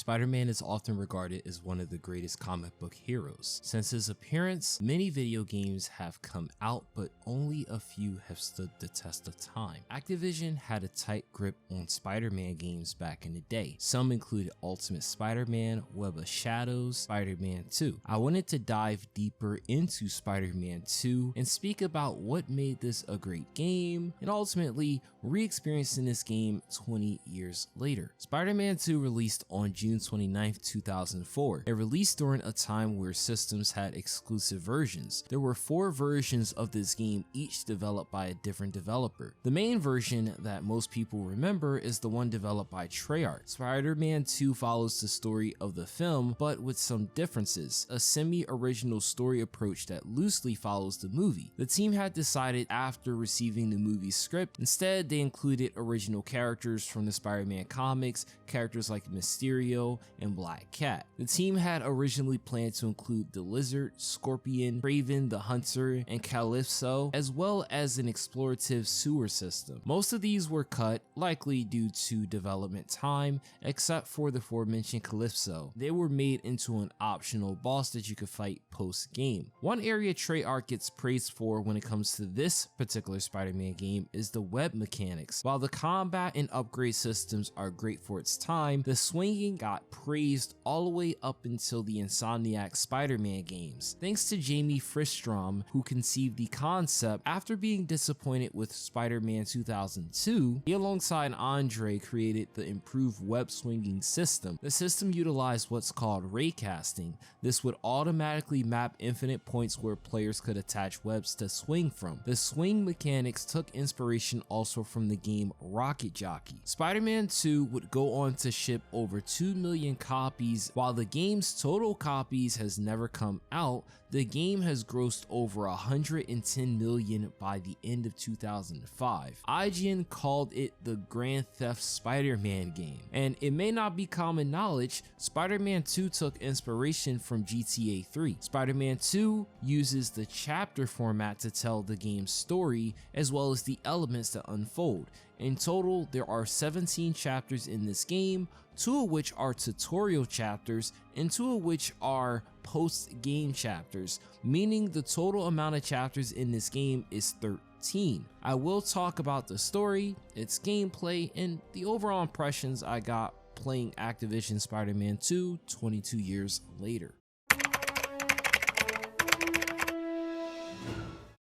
Spider Man is often regarded as one of the greatest comic book heroes. Since his appearance, many video games have come out, but only a few have stood the test of time. Activision had a tight grip on Spider Man games back in the day. Some included Ultimate Spider Man, Web of Shadows, Spider Man 2. I wanted to dive deeper into Spider Man 2 and speak about what made this a great game, and ultimately re-experiencing this game 20 years later. Spider Man 2 released on June 29, 2004. It released during a time where systems had exclusive versions. There were 4 versions of this game, each developed by a different developer. The main version that most people remember is the one developed by Treyarch. Spider Man 2 follows the story of the film, but with some differences. A semi-original story approach that loosely follows the movie. The team had decided after receiving the movie's script, instead they included original characters from the Spider-Man comics, characters like Mysterio and Black Cat. The team had originally planned to include the Lizard, Scorpion, Kraven the Hunter, and Calypso, as well as an explorative sewer system. Most of these were cut, likely due to development time, except for the aforementioned Calypso. They were made into an optional boss that you could fight post-game. One area Treyarch gets praised for when it comes to this particular Spider-Man game is the web mechanics. While the combat and upgrade systems are great for its time, the swinging got praised all the way up until the Insomniac Spider-Man games. Thanks to Jamie Fristrom, who conceived the concept after being disappointed with Spider-Man 2002, he alongside Andre created the improved web swinging system. The system utilized what's called raycasting. This would automatically map infinite points where players could attach webs to swing from. The swing mechanics took inspiration also from the game Rocket Jockey. Spider-Man 2 would go on to ship over 2 million copies. While the game's total copies has never come out, the game has grossed over 110 million by the end of 2005. IGN called it the Grand Theft Spider-Man game, and it may not be common knowledge, Spider-Man 2 took inspiration from GTA 3. Spider-Man 2 uses the chapter format to tell the game's story, as well as the elements that unfold. In total, there are 17 chapters in this game, 2 of which are tutorial chapters and 2 of which are post-game chapters, meaning the total amount of chapters in this game is 13. I will talk about the story, its gameplay, and the overall impressions I got playing Activision Spider Man 2 22 years later.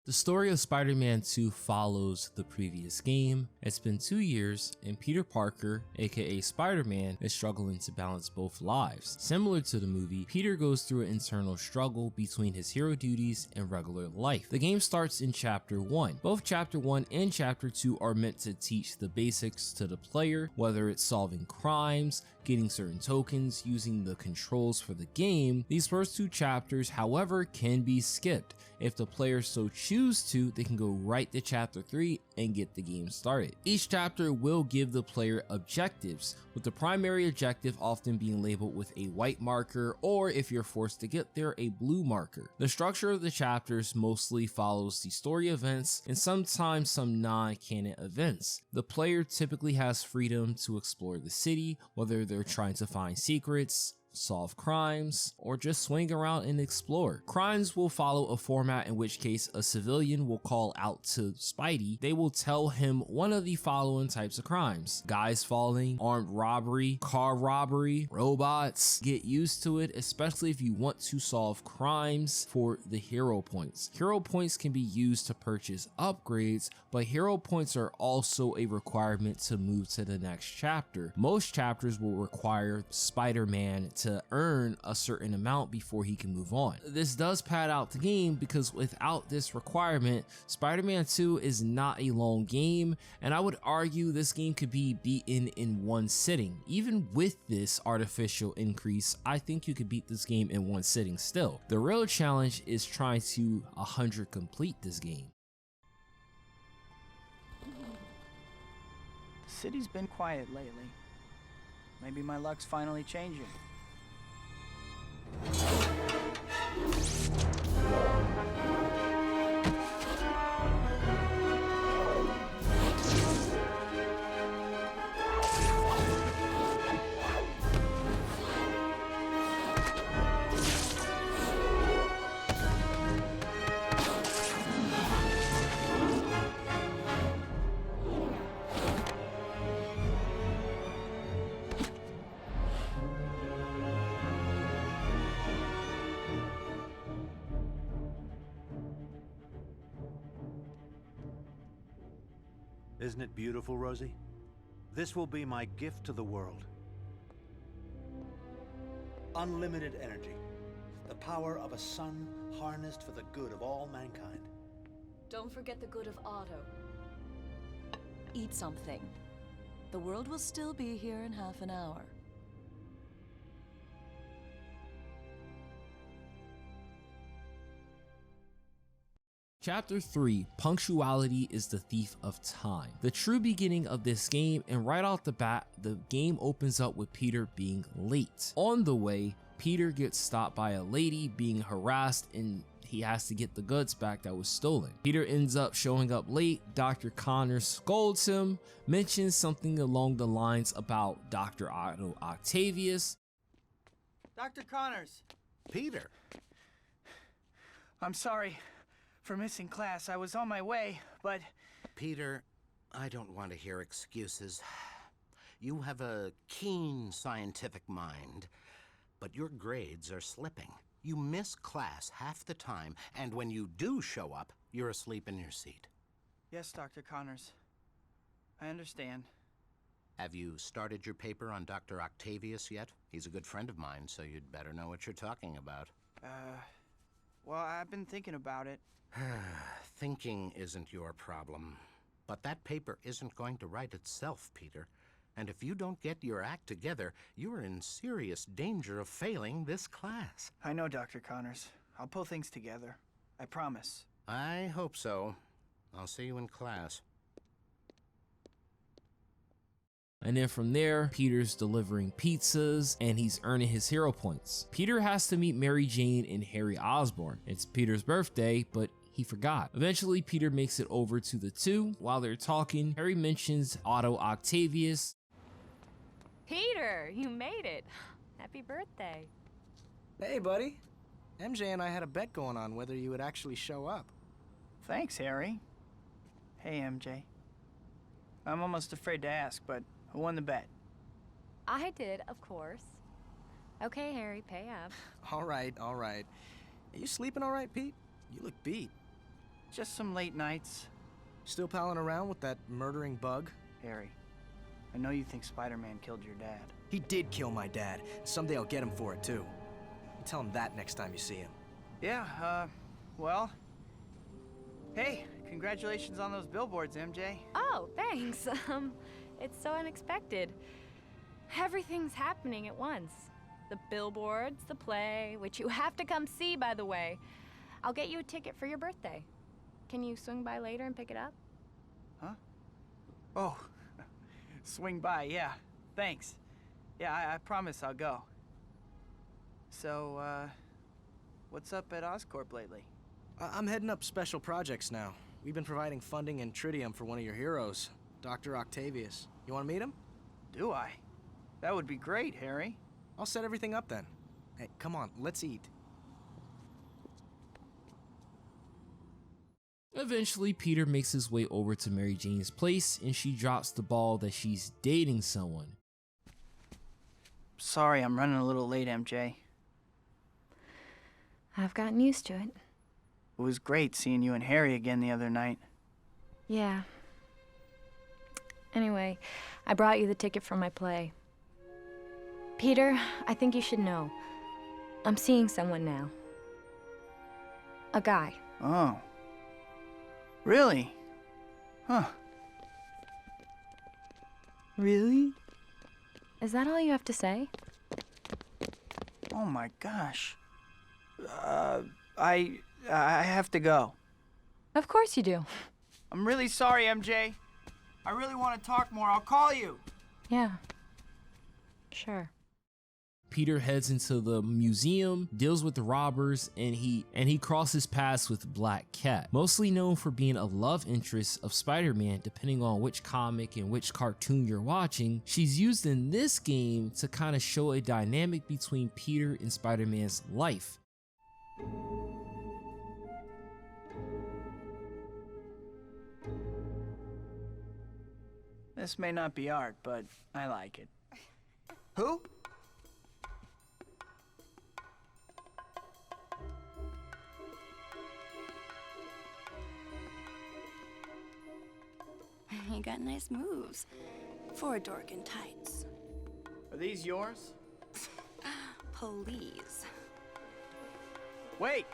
The story of Spider Man 2 follows the previous game. It's been 2 years and Peter Parker, aka Spider Man, is struggling to balance both lives. Similar to the movie, Peter goes through an internal struggle between his hero duties and regular life. The game starts in Chapter 1. Both Chapter 1 and Chapter 2 are meant to teach the basics to the player, whether it's solving crimes, getting certain tokens, using the controls for the game. These first 2 chapters, however, can be skipped. If the player so choose to, they can go right to Chapter 3 and get the game started. Each chapter will give the player objectives, with the primary objective often being labeled with a white marker, or if you're forced to get there, a blue marker. The structure of the chapters mostly follows the story events and sometimes some non-canon events. The player typically has freedom to explore the city, whether they're trying to find secrets, solve crimes, or just swing around and explore. Crimes will follow a format in which case a civilian will call out to Spidey. They will tell him one of the following types of crimes: guys falling, armed robbery, car robbery, robots. Get used to it, especially if you want to solve crimes for the hero points. Hero points can be used to purchase upgrades, but hero points are also a requirement to move to the next chapter. Most chapters will require Spider-Man to earn a certain amount before he can move on. This does pad out the game because without this requirement, Spider-Man 2 is not a long game, and I would argue this game could be beaten in one sitting. Even with this artificial increase, I think you could beat this game in one sitting still. The real challenge is trying to 100 complete this game. The city's been quiet lately. Maybe my luck's finally changing. Isn't it beautiful, Rosie? This will be my gift to the world. Unlimited energy. The power of a sun harnessed for the good of all mankind. Don't forget the good of Otto. Eat something. The world will still be here in half an hour. Chapter 3, Punctuality is the Thief of Time. The true beginning of this game, and right off the bat, the game opens up with Peter being late. On the way, Peter gets stopped by a lady being harassed and he has to get the goods back that was stolen. Peter ends up showing up late. Dr. Connors scolds him, mentions something along the lines about Dr. Otto Octavius. Dr. Connors, Peter! I'm sorry for missing class. I was on my way, but... Peter, I don't want to hear excuses. You have a keen scientific mind, but your grades are slipping. You miss class half the time, and when you do show up, you're asleep in your seat. Yes, Dr. Connors. I understand. Have you started your paper on Dr. Octavius yet? He's a good friend of mine, so you'd better know what you're talking about. Well, I've been thinking about it. Thinking isn't your problem. But that paper isn't going to write itself, Peter. And if you don't get your act together, you're in serious danger of failing this class. I know, Dr. Connors. I'll pull things together. I promise. I hope so. I'll see you in class. And then from there, Peter's delivering pizzas and he's earning his hero points. Peter has to meet Mary Jane and Harry Osborn. It's Peter's birthday, but he forgot. Eventually, Peter makes it over to the two. While they're talking, Harry mentions Otto Octavius. Peter, you made it. Happy birthday. Hey, buddy. MJ and I had a bet going on whether you would actually show up. Thanks, Harry. Hey, MJ. I'm almost afraid to ask, but who won the bet? I did, of course. Okay, Harry, pay up. All right, all right. Are you sleeping all right, Pete? You look beat. Just some late nights. Still palling around with that murdering bug? Harry, I know you think Spider Man killed your dad. He did kill my dad. Someday I'll get him for it, too. You tell him that next time you see him. Yeah, well... Hey, congratulations on those billboards, MJ. Oh, thanks. It's so unexpected. Everything's happening at once. The billboards, the play, which you have to come see, by the way. I'll get you a ticket for your birthday. Can you swing by later and pick it up? Huh? Oh, swing by, yeah. Thanks. Yeah, I promise I'll go. So, what's up at Oscorp lately? I'm heading up special projects now. We've been providing funding and tritium for one of your heroes, Dr. Octavius. You want to meet him? Do I? That would be great, Harry. I'll set everything up then. Hey, come on, let's eat. Eventually, Peter makes his way over to Mary Jane's place and she drops the ball that she's dating someone. Sorry, I'm running a little late, MJ. I've gotten used to it. It was great seeing you and Harry again the other night. Yeah. Anyway, I brought you the ticket for my play. Peter, I think you should know. I'm seeing someone now. A guy. Oh. Really? Huh. Really? Is that all you have to say? Oh my gosh. I have to go. Of course you do. I'm really sorry, MJ. I really want to talk more. I'll call you. Yeah. Sure. Peter heads into the museum, deals with the robbers, and he crosses paths with Black Cat, mostly known for being a love interest of Spider Man. Depending on which comic and which cartoon you're watching, she's used in this game to kind of show a dynamic between Peter and Spider Man's life. This may not be art, but I like it. Who? You got got nice moves for a dork in tights. Are these yours? Please. Wait!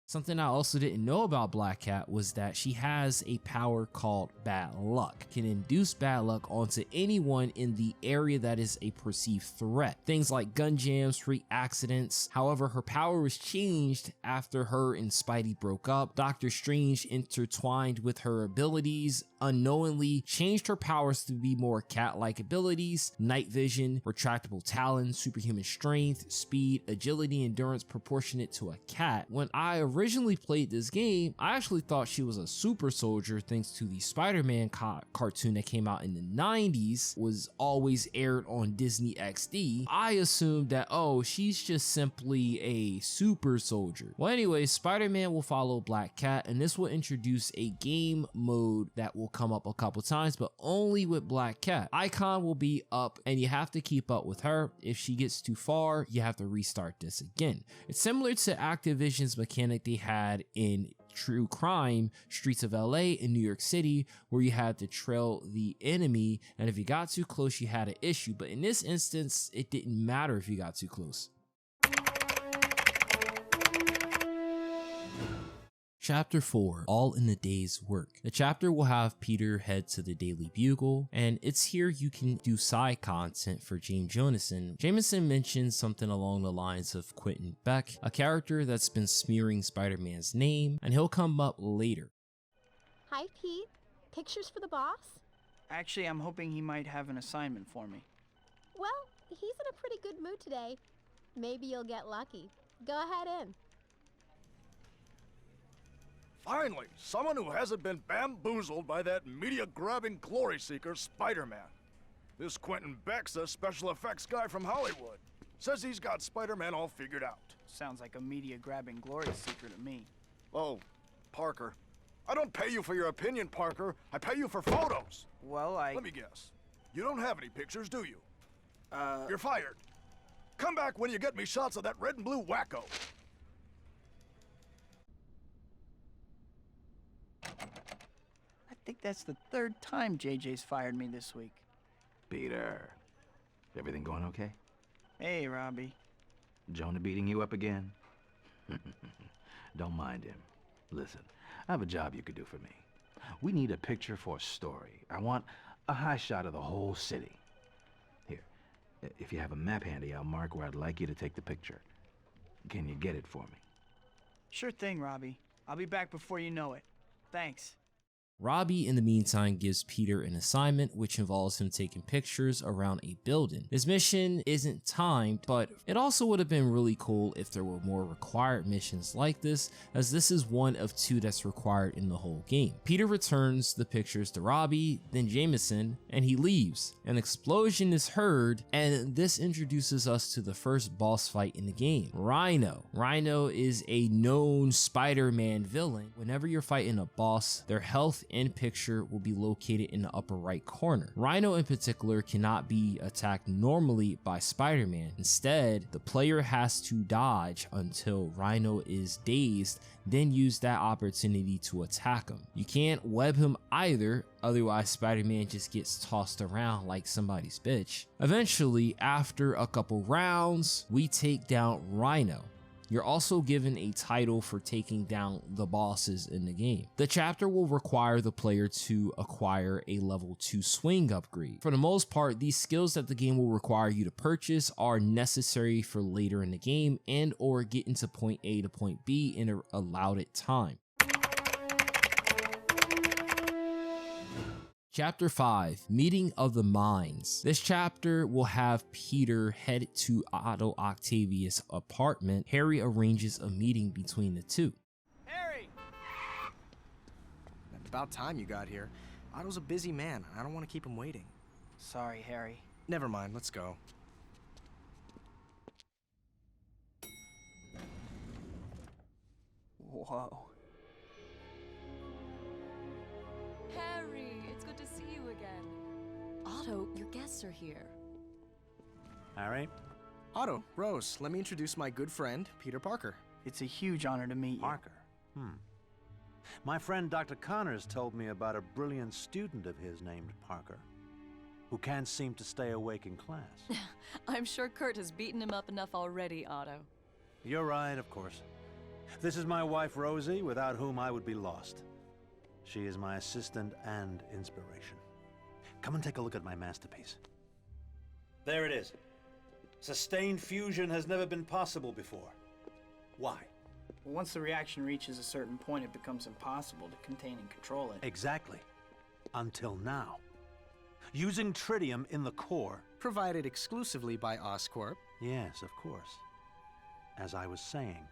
Something I also didn't know about Black Cat was that she has a power called Bad Luck. Can induce bad luck onto anyone in the area that is a perceived threat. Things like gun jams, freak accidents. However, her power was changed after her and Spidey broke up. Doctor Strange intertwined with her abilities, unknowingly changed her powers to be more cat-like abilities: night vision, retractable talons, superhuman strength, speed, agility, endurance proportionate to a cat. When I originally played this game, I actually thought she was a super soldier thanks to the Spider Man cartoon that came out in the 90s, was always aired on Disney XD. I assumed that, oh, she's just simply a super soldier. Well, anyway, Spider Man will follow Black Cat, and this will introduce a game mode that will come up a couple times, but only with Black Cat. Icon will be up, and you have to keep up with her. If she gets too far, you have to restart this again. It's similar to Activision's mechanic they had in True Crime Streets of LA in New York City, where you had to trail the enemy, and if you got too close you had an issue, but in this instance it didn't matter if you got too close. Chapter 4, All in the Day's Work. The chapter will have Peter head to the Daily Bugle, and it's here you can do side content for Jameson. Jameson mentions something along the lines of Quentin Beck, a character that's been smearing Spider-Man's name, and he'll come up later. Hi, Pete. Pictures for the boss? Actually, I'm hoping he might have an assignment for me. Well, he's in a pretty good mood today. Maybe you'll get lucky. Go ahead in. Finally, someone who hasn't been bamboozled by that media-grabbing glory seeker, Spider Man. This Quentin Beck's a special effects guy from Hollywood. Says he's got Spider Man all figured out. Sounds like a media-grabbing glory seeker to me. Oh, Parker. I don't pay you for your opinion, Parker. I pay you for photos. Well, Let me guess. You don't have any pictures, do you? You're fired. Come back when you get me shots of that red and blue wacko. I think that's the third time JJ's fired me this week. Peter, everything going okay? Hey, Robbie. Jonah beating you up again? Don't mind him. Listen, I have a job you could do for me. We need a picture for a story. I want a high shot of the whole city. Here, if you have a map handy, I'll mark where I'd like you to take the picture. Can you get it for me? Sure thing, Robbie. I'll be back before you know it. Thanks. Robbie, in the meantime, gives Peter an assignment which involves him taking pictures around a building. His mission isn't timed, but it also would have been really cool if there were more required missions like this, as this is one of 2 that's required in the whole game. Peter returns the pictures to Robbie, then Jameson, and he leaves. An explosion is heard, and this introduces us to the first boss fight in the game, Rhino. Rhino is a known Spider-Man villain. Whenever you're fighting a boss, their health in picture will be located in the upper right corner. Rhino in particular cannot be attacked normally by Spider-Man. Instead, the player has to dodge until Rhino is dazed, then use that opportunity to attack him. You can't web him either, otherwise Spider-Man just gets tossed around like somebody's bitch. Eventually, after a couple rounds, we take down Rhino. You're also given a title for taking down the bosses in the game. The chapter will require the player to acquire a level 2 swing upgrade. For the most part, these skills that the game will require you to purchase are necessary for later in the game and or getting to point A to point B in a allotted time. Chapter 5, Meeting of the Minds. This chapter will have Peter head to Otto Octavius' apartment. Harry arranges a meeting between the two. Harry! About time you got here. Otto's a busy man. I don't want to keep him waiting. Sorry, Harry. Never mind, let's go. Whoa. Harry, it's good to see you again. Otto, your guests are here. Harry? Otto, Rose, let me introduce my good friend, Peter Parker. It's a huge honor to meet you. Parker? My friend Dr. Connors told me about a brilliant student of his named Parker, who can't seem to stay awake in class. I'm sure Kurt has beaten him up enough already, Otto. You're right, of course. This is my wife, Rosie, without whom I would be lost. She is my assistant and inspiration. Come and take a look at my masterpiece. There it is. Sustained fusion has never been possible before. Why? Well, once the reaction reaches a certain point, it becomes impossible to contain and control it. Exactly. Until now. Using tritium in the core. Provided exclusively by Oscorp. Yes, of course. As I was saying,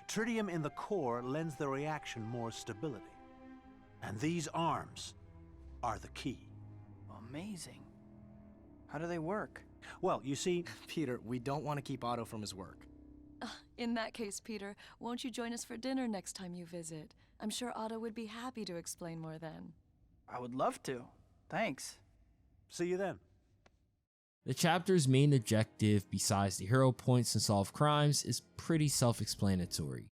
tritium in the core lends the reaction more stability. And these arms are the key. Amazing. How do they work? Well, you see... Peter, we don't want to keep Otto from his work. In that case, Peter, won't you join us for dinner next time you visit? I'm sure Otto would be happy to explain more then. I would love to. Thanks. See you then. The chapter's main objective, besides the hero points and solve crimes, is pretty self-explanatory.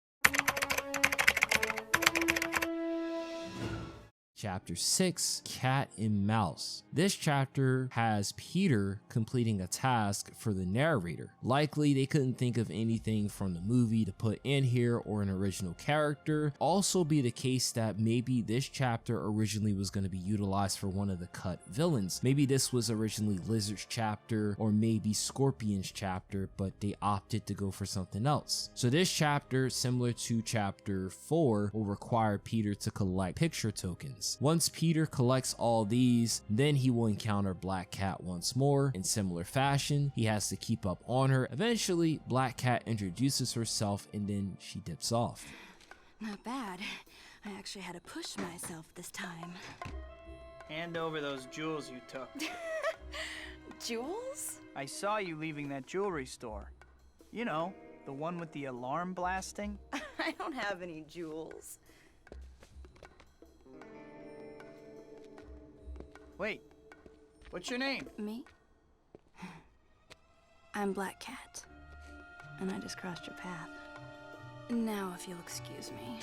Chapter 6, Cat and Mouse. This chapter has Peter completing a task for the narrator. Likely they couldn't think of anything from the movie to put in here or an original character. Also be the case that maybe this chapter originally was going to be utilized for one of the cut villains. Maybe this was originally Lizard's chapter or maybe Scorpion's chapter, but they opted to go for something else. So this chapter, similar to chapter 4, will require Peter to collect picture tokens. Once Peter collects all these, then he will encounter Black Cat once more. In similar fashion, he has to keep up on her. Eventually, Black Cat introduces herself and then she dips off. Not bad. I actually had to push myself this time. Hand over those jewels you took. Jewels? I saw you leaving that jewelry store. You know, the one with the alarm blasting. I don't have any jewels. Wait, what's your name? Me? I'm Black Cat, and I just crossed your path. Now, if you'll excuse me.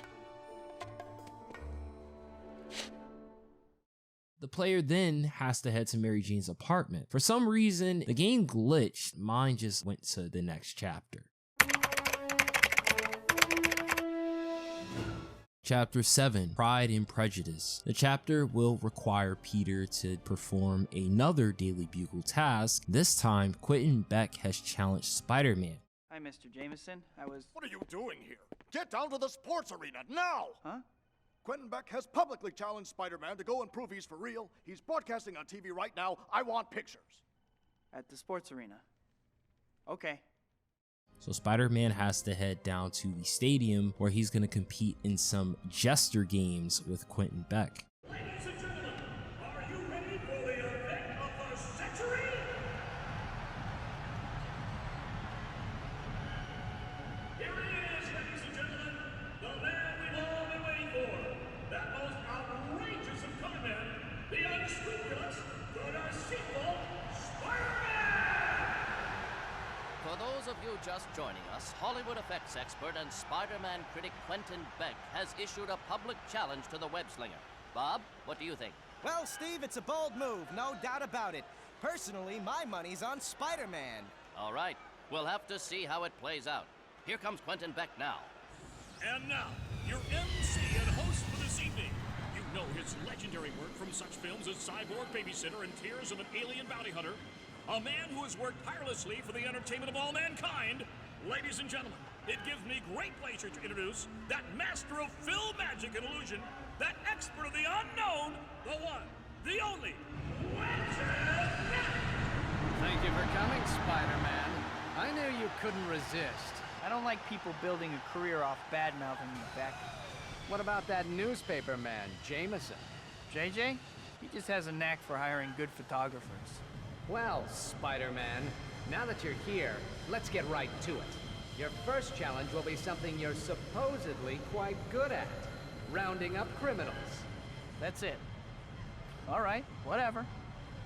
The player then has to head to Mary Jane's apartment. For some reason, the game glitched. Mine just went to the next chapter. Chapter 7, Pride and Prejudice. The chapter will require Peter to perform another Daily Bugle task. This time, Quentin Beck has challenged Spider Man. Hi, Mr. Jameson. What are you doing here? Get down to the sports arena, now! Huh? Quentin Beck has publicly challenged Spider Man to go and prove he's for real. He's broadcasting on TV right now. I want pictures. At the sports arena. Okay. So Spider-Man has to head down to the stadium where he's going to compete in some jester games with Quentin Beck. Ladies and gentlemen, are you ready for the event of the century? Here he is, ladies and gentlemen, the man we've all been waiting for. That most outrageous of conmen, the unscrupulous, good sequel, Spider-Man! For those of you just joining us, Hollywood effects expert and Spider-Man critic Quentin Beck has issued a public challenge to the web-slinger. Bob, what do you think? Well, Steve, it's a bold move, no doubt about it. Personally, my money's on Spider Man. All right, we'll have to see how it plays out. Here comes Quentin Beck now. And now, your MC and host for this evening. You know his legendary work from such films as Cyborg Babysitter and Tears of an Alien Bounty Hunter. A man who has worked tirelessly for the entertainment of all mankind. Ladies and gentlemen, it gives me great pleasure to introduce that master of film magic and illusion, that expert of the unknown, the one, the only, Quentin Beck! Thank you for coming, Spider-Man. I knew you couldn't resist. I don't like people building a career off bad-mouthing me, Beck. What about that newspaper man, Jameson? JJ? He just has a knack for hiring good photographers. Well, Spider-Man, now that you're here, let's get right to it. Your first challenge will be something you're supposedly quite good at. Rounding up criminals. That's it. All right, whatever.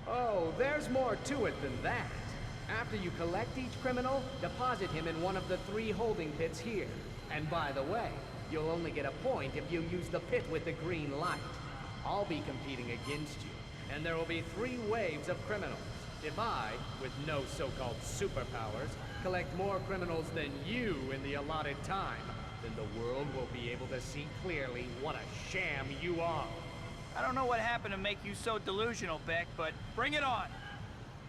Oh, there's more to it than that. After you collect each criminal, deposit him in one of the 3 holding pits here. And by the way, You'll only get a point if you use the pit with the green light. I'll be competing against you, and there will be 3 waves of criminals. If I, with no so-called superpowers, collect more criminals than you in the allotted time, then the world will be able to see clearly what a sham you are. I don't know what happened to make you so delusional, Beck, but bring it on.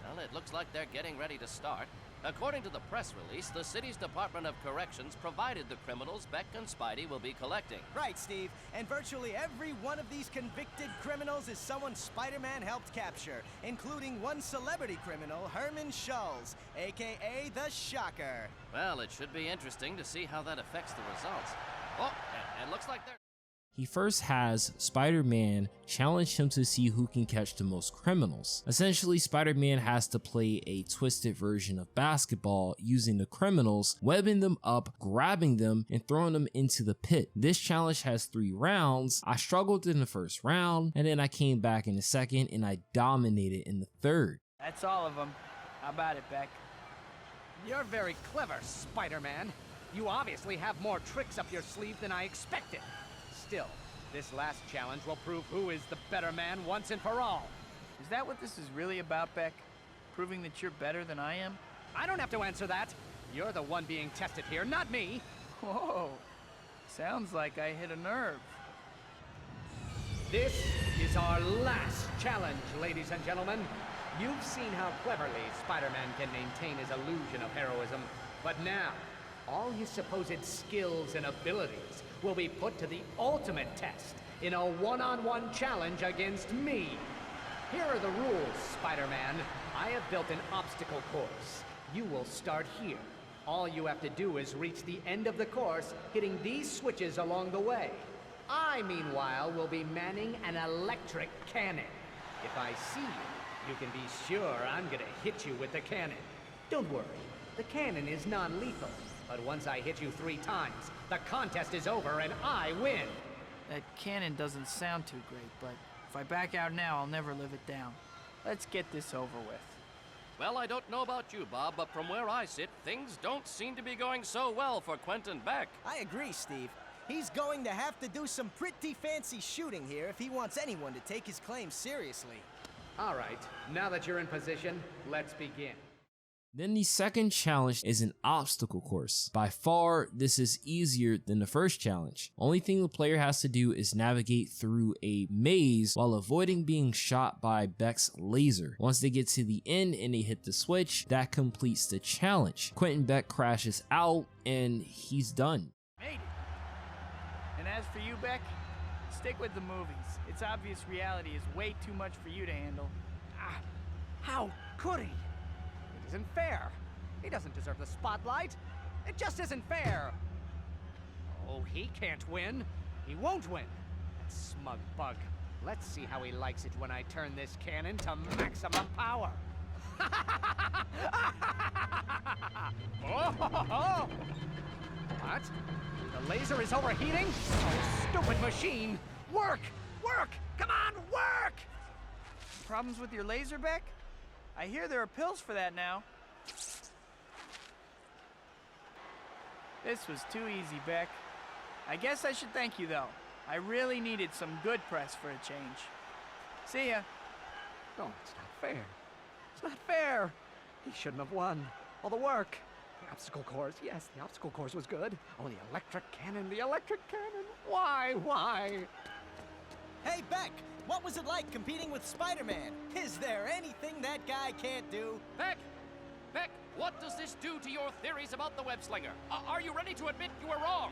Well, it looks like they're getting ready to start. According to the press release, the city's Department of Corrections provided the criminals Beck and Spidey will be collecting. Right, Steve. And virtually every one of these convicted criminals is someone Spider-Man helped capture, including one celebrity criminal, Herman Schulz, a.k.a. the Shocker. Well, it should be interesting to see how that affects the results. Oh, and it looks like they're... He first has Spider-Man challenge him to see who can catch the most criminals. Essentially, Spider-Man has to play a twisted version of basketball using the criminals, webbing them up, grabbing them, and throwing them into the pit. This challenge has 3 rounds. I struggled in the first round, and then I came back in the second, and I dominated in the third. That's all of them. How about it, Beck? You're very clever, Spider-Man. You obviously have more tricks up your sleeve than I expected. Still, this last challenge will prove who is the better man once and for all. Is that what this is really about, Beck? Proving that you're better than I am? I don't have to answer that. You're the one being tested here, not me. Whoa. Sounds like I hit a nerve. This is our last challenge, ladies and gentlemen. You've seen how cleverly Spider-Man can maintain his illusion of heroism, but now, all his supposed skills and abilities will be put to the ultimate test in a one-on-one challenge against me. Here are the rules, Spider-Man. I have built an obstacle course. You will start here. All you have to do is reach the end of the course, hitting these switches along the way. I, meanwhile, will be manning an electric cannon. If I see you, you can be sure I'm gonna hit you with the cannon. Don't worry, the cannon is non-lethal. But once I hit you 3 times, the contest is over and I win. That cannon doesn't sound too great, but if I back out now, I'll never live it down. Let's get this over with. Well, I don't know about you, Bob, but from where I sit, things don't seem to be going so well for Quentin Beck. I agree, Steve. He's going to have to do some pretty fancy shooting here if he wants anyone to take his claims seriously. All right, now that you're in position, let's begin. Then the second challenge is an obstacle course. By far, this is easier than the first challenge. Only thing the player has to do is navigate through a maze while avoiding being shot by Beck's laser. Once they get to the end and they hit the switch, that completes the challenge. Quentin Beck crashes out and he's done. Made it. And as for you, Beck, stick with the movies. It's obvious reality is way too much for you to handle. How could he? It isn't fair. He doesn't deserve the spotlight. It just isn't fair. Oh, he can't win. He won't win. That smug bug. Let's see how he likes it when I turn this cannon to maximum power. Oh! What? The laser is overheating? Oh, stupid machine! Work! Work! Come on, work! Problems with your laser, Beck? I hear there are pills for that now. This was too easy, Beck. I guess I should thank you, though. I really needed some good press for a change. See ya. Oh, it's not fair. It's not fair. He shouldn't have won. All the work. The obstacle course. Yes, the obstacle course was good. Oh, the electric cannon. The electric cannon. Why? Why? Hey, Beck, what was it like competing with Spider-Man? Is there anything that guy can't do? Beck! Beck, what does this do to your theories about the web slinger? Are you ready to admit you were wrong?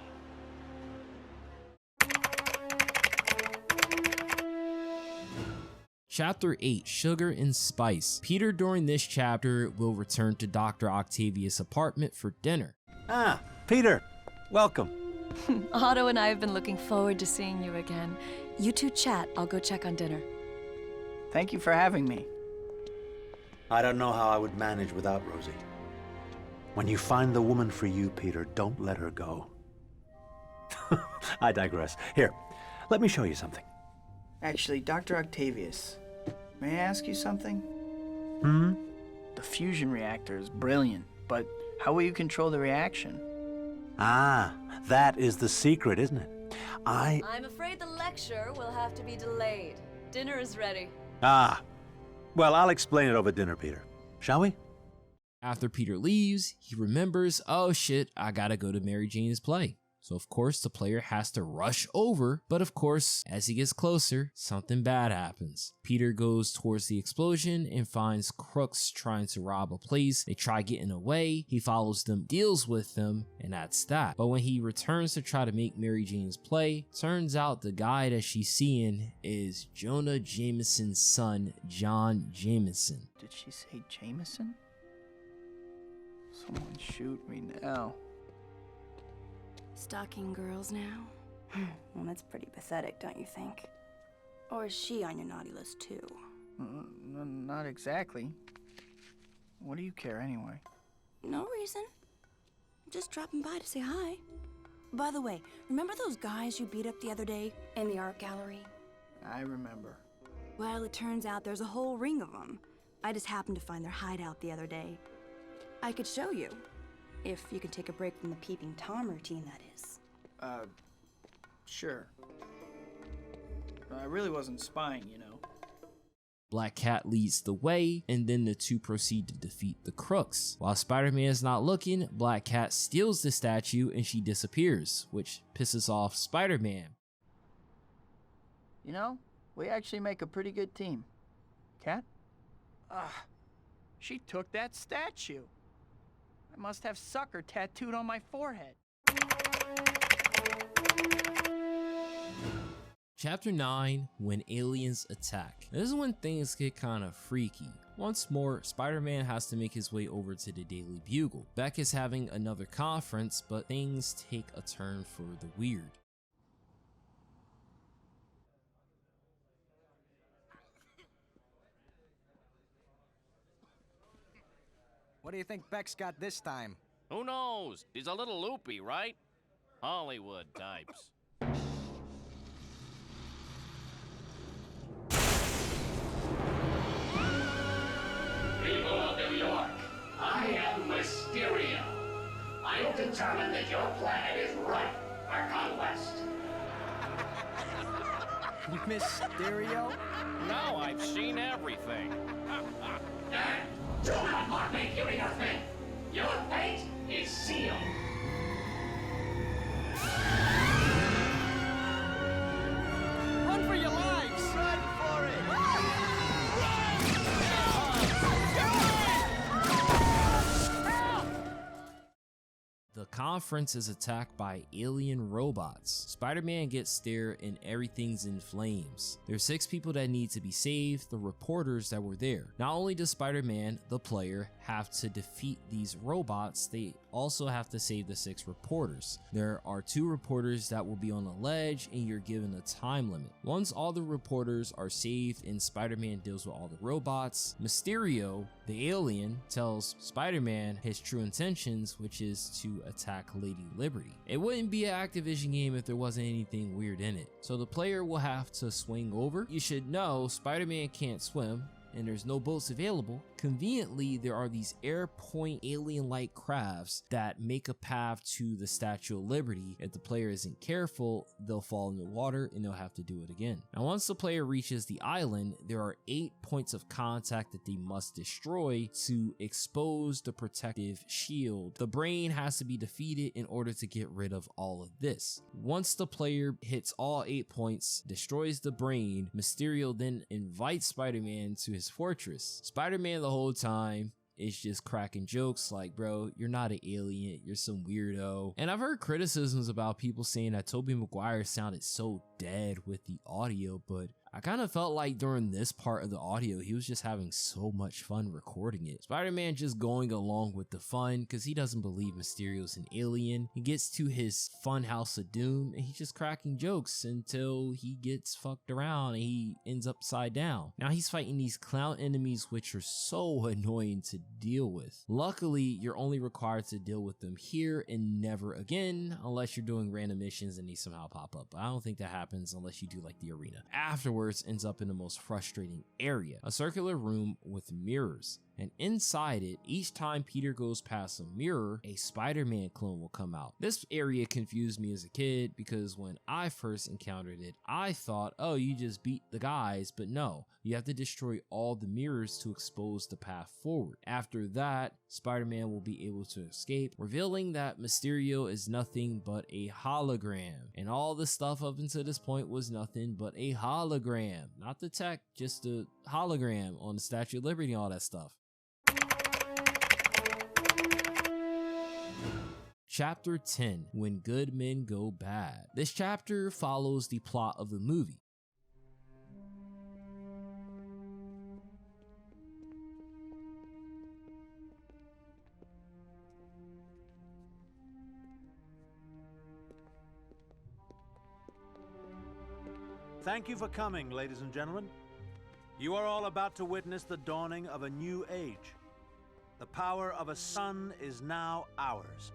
Chapter 8, Sugar and Spice. Peter during this chapter will return to Dr. Octavius' apartment for dinner. Ah, Peter, welcome. Otto and I have been looking forward to seeing you again. You two chat, I'll go check on dinner. Thank you for having me. I don't know how I would manage without Rosie. When you find the woman for you, Peter, don't let her go. I digress. Here, let me show you something. Actually, Dr. Octavius, may I ask you something? Hmm? The fusion reactor is brilliant, but how will you control the reaction? Ah, that is the secret, isn't it? I'm afraid the lecture will have to be delayed. Dinner is ready. Ah, well, I'll explain it over dinner, Peter. Shall we? After Peter leaves, he remembers, oh shit, I gotta go to Mary Jane's play. So of course the player has to rush over, but of course, as he gets closer, something bad happens. Peter goes towards the explosion and finds crooks trying to rob a place. They try getting away, he follows them, deals with them, and that's that. But when he returns to try to make Mary Jane's play, turns out the guy that she's seeing is Jonah Jameson's son, John Jameson. Did she say Jameson? Someone shoot me now. Stalking girls now? Well, that's pretty pathetic, don't you think? Or is she on your naughty list too? Not exactly. What do you care anyway? No reason. Just dropping by to say hi. By the way, remember those guys you beat up the other day in the art gallery? I remember. Well, it turns out there's a whole ring of them. I just happened to find their hideout the other day. I could show you. If you could take a break from the peeping Tom routine, that is. Sure. I really wasn't spying, you know. Black Cat leads the way, and then the two proceed to defeat the crooks. While Spider-Man is not looking, Black Cat steals the statue and she disappears, which pisses off Spider-Man. You know, we actually make a pretty good team. Cat? She took that statue. I must have sucker tattooed on my forehead. Chapter 9, When Aliens Attack. This is when things get kind of freaky. Once more, Spider-Man has to make his way over to the Daily Bugle. Beck is having another conference, but things take a turn for the weird. What do you think Beck's got this time? Who knows? He's a little loopy, right? Hollywood types. People of New York, I am Mysterio. I've determined that your planet is ripe for conquest. Mysterio? Now I've seen everything. Do not mock me, Cutie Earthman. Your fate is sealed. Run for your lives! Run for it! The conference is attacked by alien robots. Spider-Man gets there and everything's in flames. There's 6 people that need to be saved, the reporters that were there. Not only does Spider-Man, the player, have to defeat these robots, they also have to save the 6 reporters. There are 2 reporters that will be on a ledge and you're given a time limit. Once all the reporters are saved and Spider-Man deals with all the robots, Mysterio, the alien, tells Spider-Man his true intentions, which is to attack Lady Liberty. It wouldn't be an Activision game if there wasn't anything weird in it. So the player will have to swing over. You should know Spider-Man can't swim and there's no boats available. Conveniently, there are these air point alien-like crafts that make a path to the Statue of Liberty. If the player isn't careful, they'll fall in the water and they'll have to do it again. Now, once the player reaches the island, there are 8 points of contact that they must destroy to expose the protective shield. The brain has to be defeated in order to get rid of all of this. Once the player hits all 8 points, destroys the brain, Mysterio then invites Spider-Man to his fortress. Spider-Man the whole time is just cracking jokes like, bro, you're not an alien, you're some weirdo. And I've heard criticisms about people saying that Tobey Maguire sounded so dead with the audio, but I kind of felt like during this part of the audio, he was just having so much fun recording it. Spider-Man just going along with the fun because he doesn't believe Mysterio's an alien. He gets to his fun house of doom and he's just cracking jokes until he gets fucked around and he ends upside down. Now he's fighting these clown enemies which are so annoying to deal with. Luckily, you're only required to deal with them here and never again unless you're doing random missions and they somehow pop up. But I don't think that happens unless you do like the arena. Afterwards, ends up in the most frustrating area, a circular room with mirrors. and inside it, each time Peter goes past a mirror, a Spider-Man clone will come out. This area confused me as a kid because when I first encountered it, I thought, oh, you just beat the guys, but no, you have to destroy all the mirrors to expose the path forward. After that, Spider-Man will be able to escape, revealing that Mysterio is nothing but a hologram, and all the stuff up until this point was nothing but a hologram. Not the tech, just the hologram on the Statue of Liberty and all that stuff. Chapter 10, When Good Men Go Bad. This chapter follows the plot of the movie. Thank you for coming, ladies and gentlemen. You are all about to witness the dawning of a new age. The power of a sun is now ours.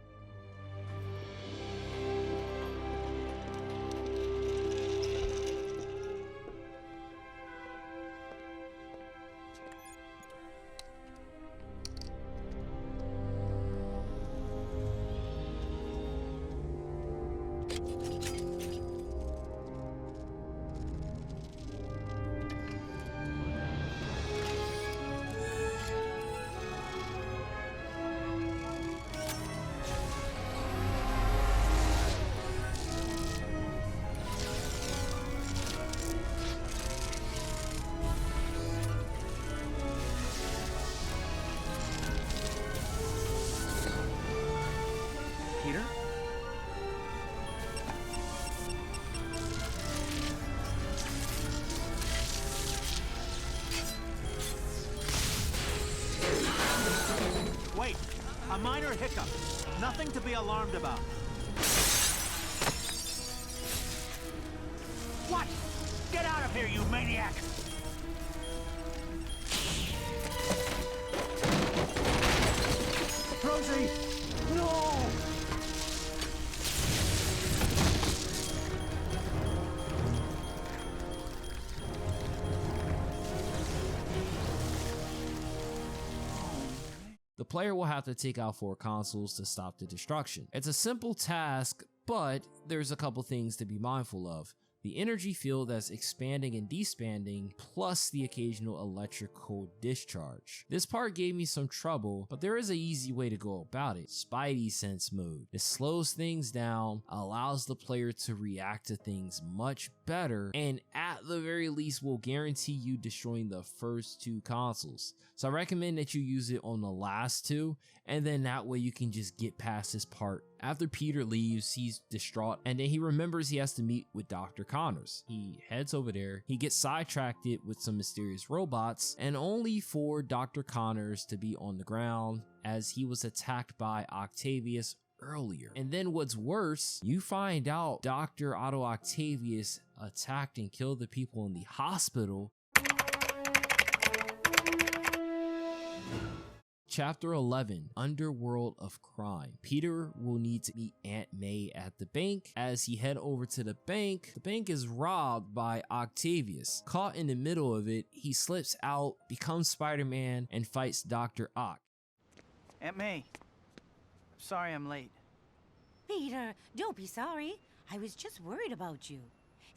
Peter? Wait, a minor hiccup. Nothing to be alarmed about. What? Get out of here, you maniac! Rosie! No! The player will have to take out 4 consoles to stop the destruction. It's a simple task, but there's a couple things to be mindful of. The energy field that's expanding and despanding, plus the occasional electrical discharge. This part gave me some trouble, but there is an easy way to go about it. Spidey sense mode. It slows things down, allows the player to react to things much better, and at the very least will guarantee you destroying the first 2 consoles. So I recommend that you use it on the last 2, and then that way you can just get past this part. After Peter leaves, he's distraught, and then he remembers he has to meet with Dr. Connors. He heads over there, he gets sidetracked with some mysterious robots, and only for Dr. Connors to be on the ground as he was attacked by Octavius earlier. And then what's worse, you find out Dr. Otto Octavius attacked and killed the people in the hospital. Chapter 11, Underworld of Crime. Peter will need to meet Aunt May at the bank. As he head over to the bank is robbed by Octavius. Caught in the middle of it, he slips out, becomes Spider-Man, and fights Dr. Ock. Aunt May, sorry I'm late. Peter, don't be sorry. I was just worried about you.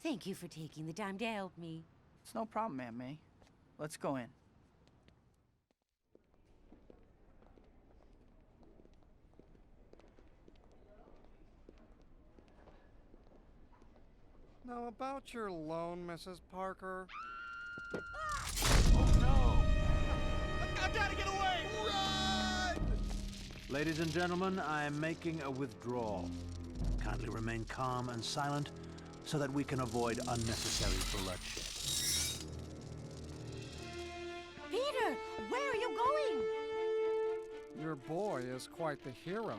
Thank you for taking the time to help me. It's no problem, Aunt May. Let's go in. Now, about your loan, Mrs. Parker. Oh no! I gotta get away! Run! Ladies and gentlemen, I am making a withdrawal. Kindly remain calm and silent so that we can avoid unnecessary bloodshed. Peter, where are you going? Your boy is quite the hero.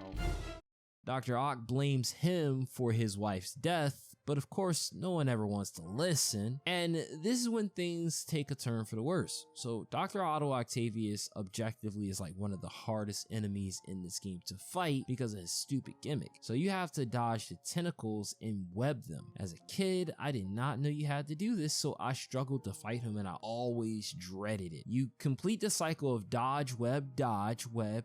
Dr. Ock blames him for his wife's death, But of course, no one ever wants to listen, and this is when things take a turn for the worse. So Dr. Otto Octavius objectively is like one of the hardest enemies in this game to fight because of his stupid gimmick. So you have to dodge the tentacles and web them. As a kid, I did not know you had to do this, so I struggled to fight him and I always dreaded it. You complete the cycle of dodge, web,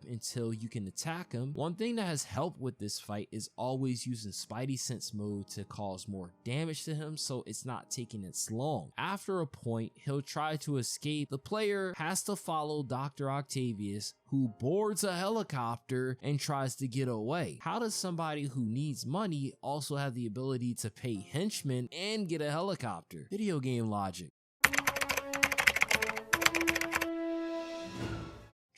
until you can attack him. One thing that has helped with this fight is always using Spidey Sense mode to cause more damage to him, so it's not taking as long. After a point, he'll try to escape. The player has to follow Dr. Octavius, who boards a helicopter and tries to get away. How does somebody who needs money also have the ability to pay henchmen and get a helicopter? Video game logic.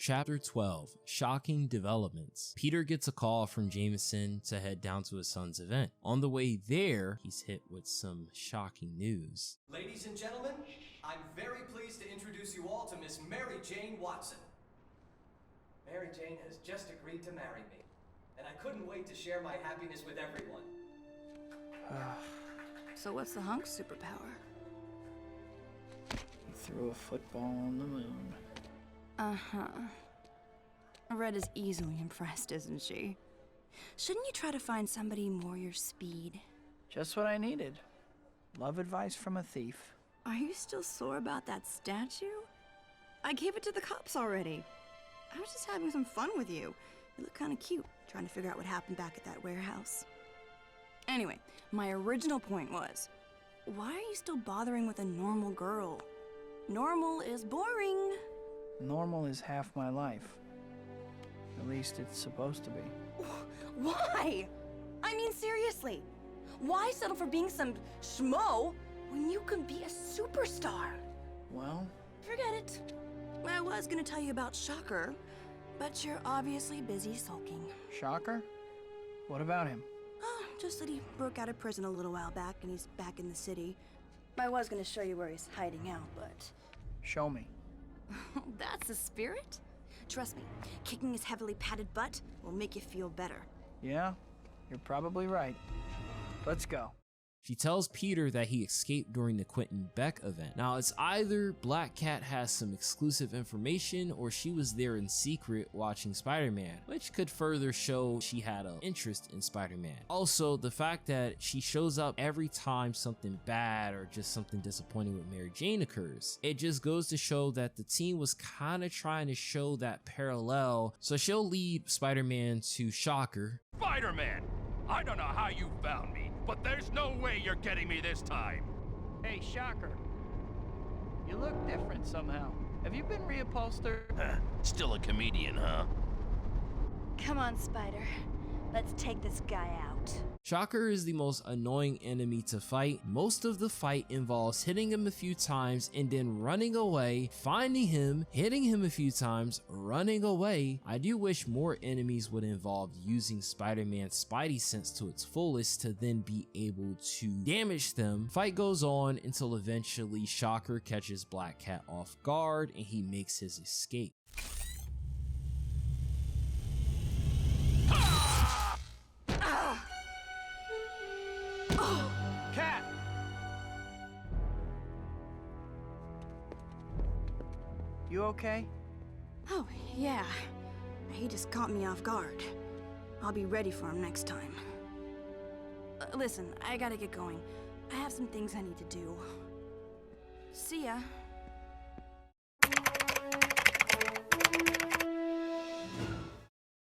Chapter 12, Shocking Developments. Peter gets a call from Jameson to head down to his son's event. On the way there, he's hit with some shocking news. Ladies and gentlemen, I'm very pleased to introduce you all to Miss Mary Jane Watson. Mary Jane has just agreed to marry me, and I couldn't wait to share my happiness with everyone. So what's the hunk's superpower? He threw a football on the moon. Uh-huh. Red is easily impressed, isn't she? Shouldn't you try to find somebody more your speed? Just what I needed. Love advice from a thief. Are you still sore about that statue? I gave it to the cops already. I was just having some fun with you. You look kind of cute, trying to figure out what happened back at that warehouse. Anyway, my original point was, why are you still bothering with a normal girl? Normal is boring. Normal is half my life. At least it's supposed to be. Why? I mean, seriously. Why settle for being some schmo when you can be a superstar? Well, forget it. I was gonna tell you about Shocker, but you're obviously busy sulking. Shocker? What about him? Oh, just that he broke out of prison a little while back and he's back in the city. I was gonna show you where he's hiding out, but... Show me. That's the spirit? Trust me, kicking his heavily padded butt will make you feel better. Yeah, you're probably right. Let's go. She tells Peter that he escaped during the Quentin Beck event. Now, it's either Black Cat has some exclusive information or she was there in secret watching Spider Man, which could further show she had an interest in Spider Man. Also, the fact that she shows up every time something bad or just something disappointing with Mary Jane occurs, it just goes to show that the team was kind of trying to show that parallel, so she'll lead Spider Man to Shocker. Spider Man! I don't know how you found me, but there's no way you're getting me this time. Hey, Shocker. You look different somehow. Have you been reupholstered? Still a comedian, huh? Come on, Spider. Let's take this guy out. Shocker is the most annoying enemy to fight. Most of the fight involves hitting him a few times and then running away, finding him, hitting him a few times, running away. I do wish more enemies would involve using Spider-Man's Spidey sense to its fullest to then be able to damage them. Fight goes on until eventually Shocker catches Black Cat off guard and he makes his escape. Cat! You okay? Oh, yeah. He just caught me off guard. I'll be ready for him next time. Listen, I gotta get going. I have some things I need to do. See ya.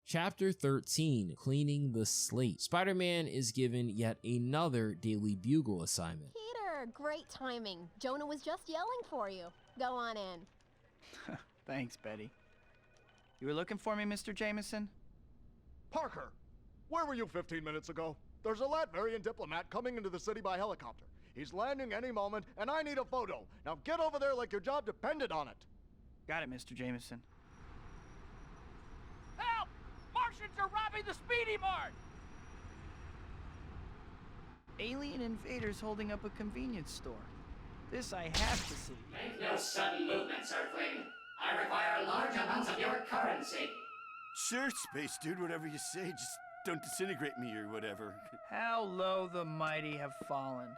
Chapter 13, Cleaning the Slate. Spider-Man is given yet another Daily Bugle assignment. Peter, great timing. Jonah was just yelling for you. Go on in. Thanks, Betty. You were looking for me, Mr. Jameson? Parker, where were you 15 minutes ago? There's a Latverian diplomat coming into the city by helicopter. He's landing any moment, and I need a photo. Now get over there like your job depended on it. Got it, Mr. Jameson. Help! Martians are robbing the Speedy Mart! Alien invaders holding up a convenience store. This I have to see. Make no sudden movements, Earthling. I require large amounts of your currency. Sure, Space Dude, whatever you say. Just don't disintegrate me or whatever. How low the mighty have fallen.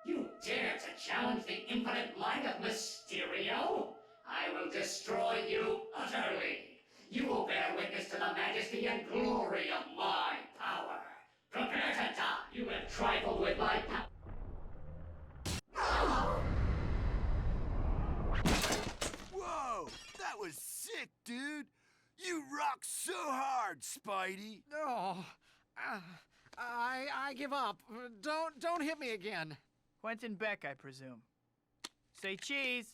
You dare to challenge the infinite might of Mysterio? I will destroy you utterly. You will bear witness to the majesty and glory of my power. Prepare to die. You have trifled with my power. Whoa! That was sick, dude! You rock so hard, Spidey! Oh, I give up. Don't hit me again. Quentin Beck, I presume. Say cheese!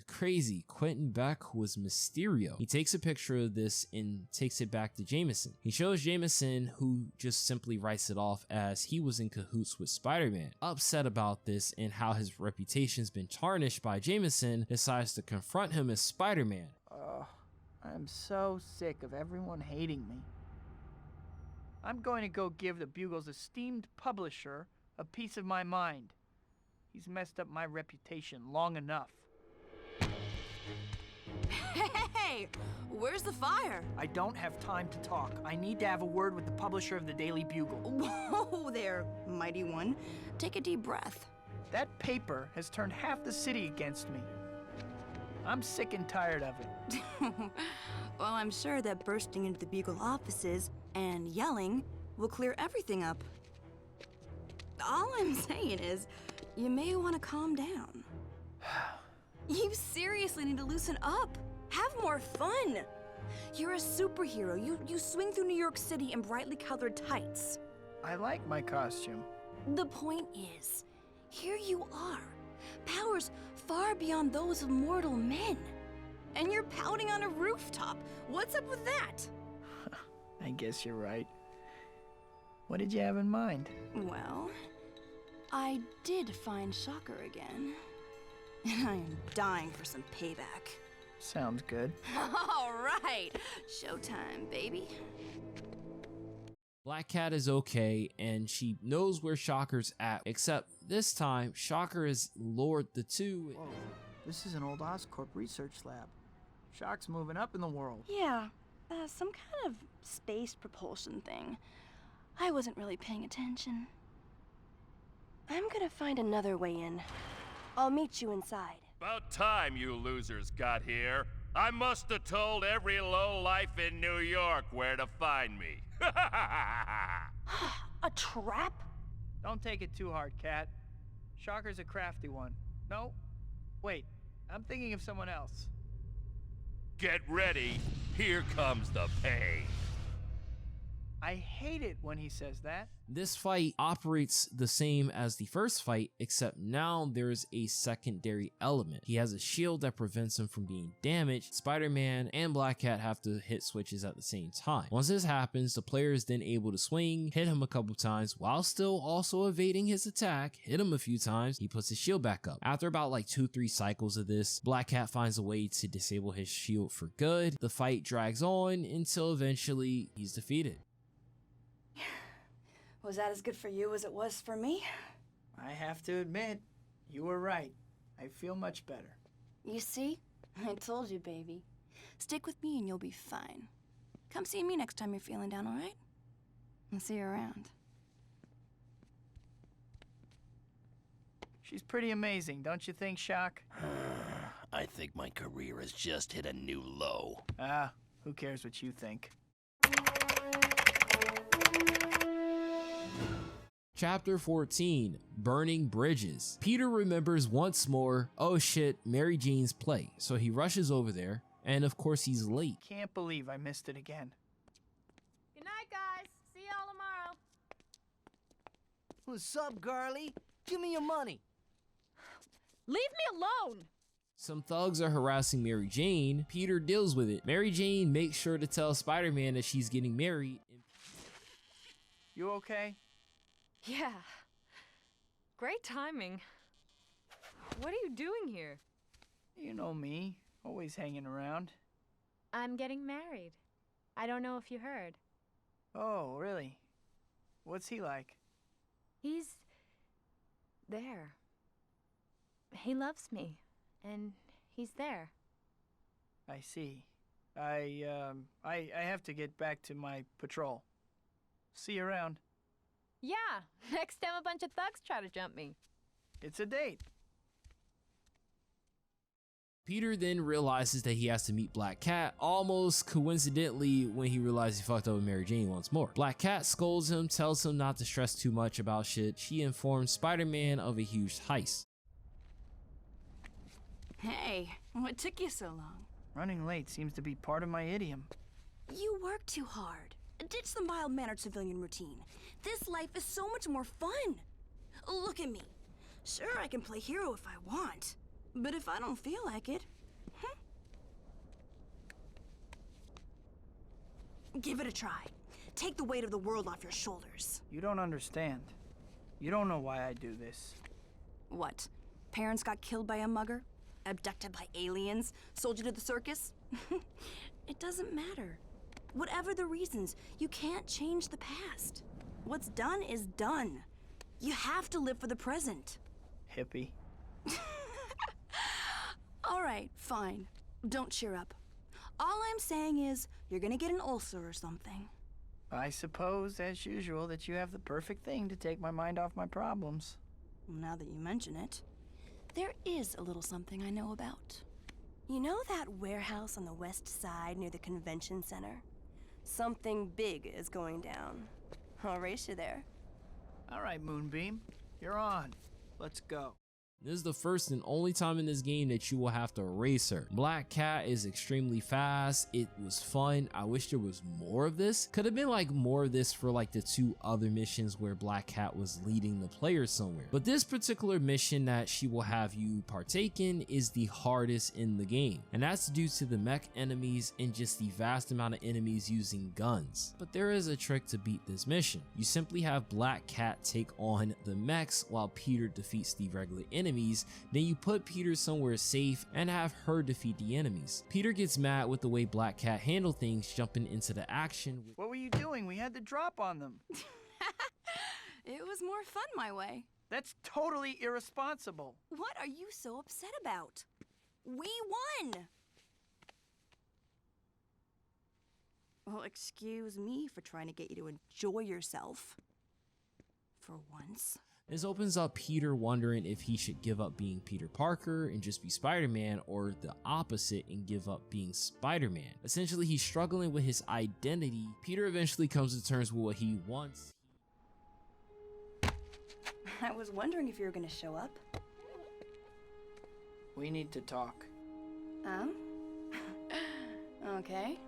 Crazy. Quentin Beck was Mysterio. He takes a picture of this and takes it back to Jameson. He shows Jameson, who just simply writes it off as he was in cahoots with Spider Man. Upset about this and how his reputation's been tarnished by Jameson, decides to confront him as Spider Man. Oh, I'm so sick of everyone hating me. I'm going to go give the Bugle's esteemed publisher a piece of my mind. He's messed up my reputation long enough. Hey, where's the fire? I don't have time to talk. I need to have a word with the publisher of the Daily Bugle. Whoa there, mighty one. Take a deep breath. That paper has turned half the city against me. I'm sick and tired of it. Well, I'm sure that bursting into the Bugle offices and yelling will clear everything up. All I'm saying is, you may want to calm down. You seriously need to loosen up. Have more fun. You're a superhero. You swing through New York City in brightly colored tights. I like my costume. The point is, here you are. Powers far beyond those of mortal men. And you're pouting on a rooftop. What's up with that? I guess you're right. What did you have in mind? Well, I did find Shocker again. And I am dying for some payback. Sounds good. All right. Showtime, baby. Black Cat is okay, and she knows where Shocker's at, except this time, Shocker has lured the two. Whoa, this is an old Oscorp research lab. Shock's moving up in the world. Yeah, some kind of space propulsion thing. I wasn't really paying attention. I'm gonna find another way in. I'll meet you inside. About time you losers got here. I must have told every lowlife in New York where to find me. A trap? Don't take it too hard, Cat. Shocker's a crafty one. No, wait, I'm thinking of someone else. Get ready. Here comes the pain. I hate it when he says that. This fight operates the same as the first fight, except now there's a secondary element. He has a shield that prevents him from being damaged. Spider-Man and Black Cat have to hit switches at the same time. Once this happens, the player is then able to swing, hit him a couple times while still also evading his attack, hit him a few times, he puts his shield back up. After about like 2-3 cycles of this, Black Cat finds a way to disable his shield for good. The fight drags on until eventually he's defeated. Was that as good for you as it was for me? I have to admit, you were right. I feel much better. You see? I told you, baby. Stick with me and you'll be fine. Come see me next time you're feeling down, all right? I'll see you around. She's pretty amazing, don't you think, Shock? I think my career has just hit a new low. Ah, who cares what you think? Chapter 14, Burning Bridges. Peter remembers once more, oh shit, Mary Jane's play, so he rushes over there, and of course he's late. Can't believe I missed it again. Good night, guys. See y'all tomorrow. What's up, girlie? Give me your money. Leave me alone. Some thugs are harassing Mary Jane. Peter deals with it. Mary Jane makes sure to tell Spider-Man that she's getting married. You okay? Yeah. Great timing. What are you doing here? You know me, always hanging around. I'm getting married. I don't know if you heard. Oh, really? What's he like? He's there. He loves me, and he's there. I see. I have to get back to my patrol. See you around. Yeah, next time a bunch of thugs try to jump me. It's a date. Peter then realizes that he has to meet Black Cat, almost coincidentally when he realizes he fucked up with Mary Jane once more. Black Cat scolds him, tells him not to stress too much about shit. She informs Spider-Man of a huge heist. Hey, what took you so long? Running late seems to be part of my idiom. You work too hard. Ditch the mild-mannered civilian routine. This life is so much more fun. Look at me. Sure, I can play hero if I want. But if I don't feel like it, give it a try. Take the weight of the world off your shoulders. You don't understand. You don't know why I do this. What? Parents got killed by a mugger? Abducted by aliens? Sold you to the circus? It doesn't matter. Whatever the reasons, you can't change the past. What's done is done. You have to live for the present. Hippie. All right, fine. Don't cheer up. All I'm saying is, you're gonna get an ulcer or something. I suppose, as usual, that you have the perfect thing to take my mind off my problems. Now that you mention it, there is a little something I know about. You know that warehouse on the west side near the convention center? Something big is going down. I'll race you there. All right, Moonbeam. You're on. Let's go. This is the first and only time in this game that you will have to race her. Black Cat is extremely fast. It was fun. I wish there was more of this. Could have been like more of this for like the 2 other missions where Black Cat was leading the player somewhere. But this particular mission that she will have you partake in is the hardest in the game. And that's due to the mech enemies and just the vast amount of enemies using guns. But there is a trick to beat this mission. You simply have Black Cat take on the mechs while Peter defeats the regular enemies. Then you put Peter somewhere safe and have her defeat the enemies. Peter gets mad with the way Black Cat handled things, jumping into the action. What were you doing? We had the drop on them. It was more fun my way. That's totally irresponsible. What are you so upset about? We won! Well, excuse me for trying to get you to enjoy yourself. For once. This opens up Peter wondering if he should give up being Peter Parker and just be Spider-Man, or the opposite and give up being Spider-Man. Essentially, he's struggling with his identity. Peter eventually comes to terms with what he wants. I was wondering if you were gonna show up. We need to talk. Okay.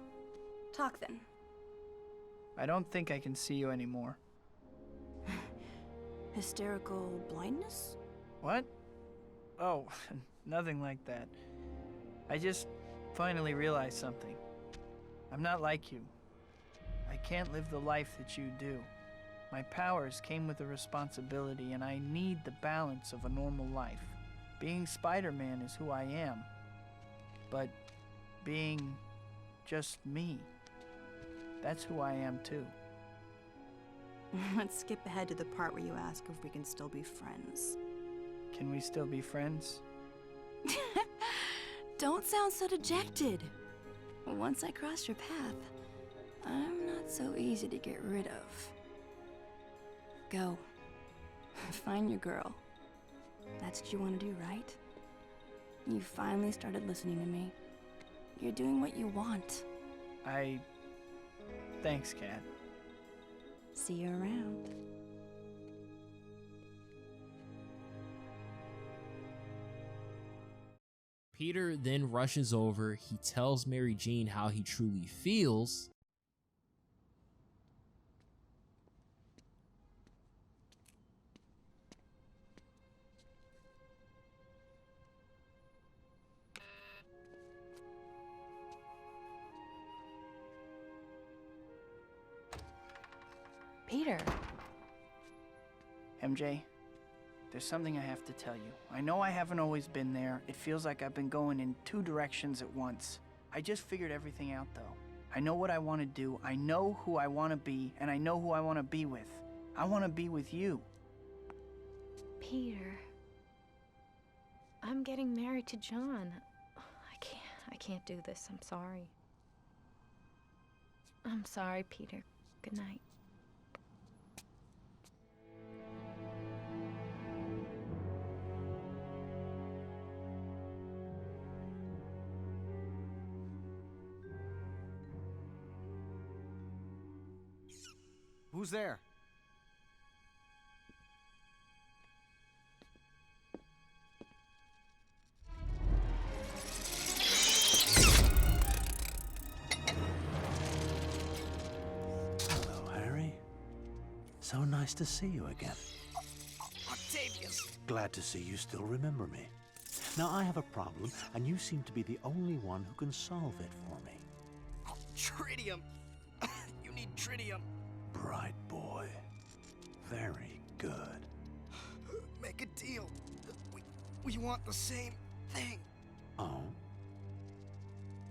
Talk then. I don't think I can see you anymore. Hysterical blindness? What? Oh, nothing like that. I just finally realized something. I'm not like you. I can't live the life that you do. My powers came with a responsibility, and I need the balance of a normal life. Being Spider-Man is who I am. But being just me, that's who I am too. Let's skip ahead to the part where you ask if we can still be friends. Can we still be friends? Don't sound so dejected. Once I cross your path, I'm not so easy to get rid of. Go. Find your girl. That's what you want to do, right? You finally started listening to me. You're doing what you want. Thanks, Cat. See you around. Peter then rushes over. He tells Mary Jane how he truly feels. Peter. MJ, there's something I have to tell you. I know I haven't always been there. It feels like I've been going in 2 directions at once. I just figured everything out, though. I know what I want to do, I know who I want to be, and I know who I want to be with. I want to be with you. Peter. I'm getting married to John. I can't do this. I'm sorry. I'm sorry, Peter. Good night. Who's there? Hello, Harry. So nice to see you again. Octavius! Glad to see you still remember me. Now, I have a problem, and you seem to be the only one who can solve it for me. Oh, tritium! You need tritium. Bright boy. Very good. Make a deal. We want the same thing. Oh?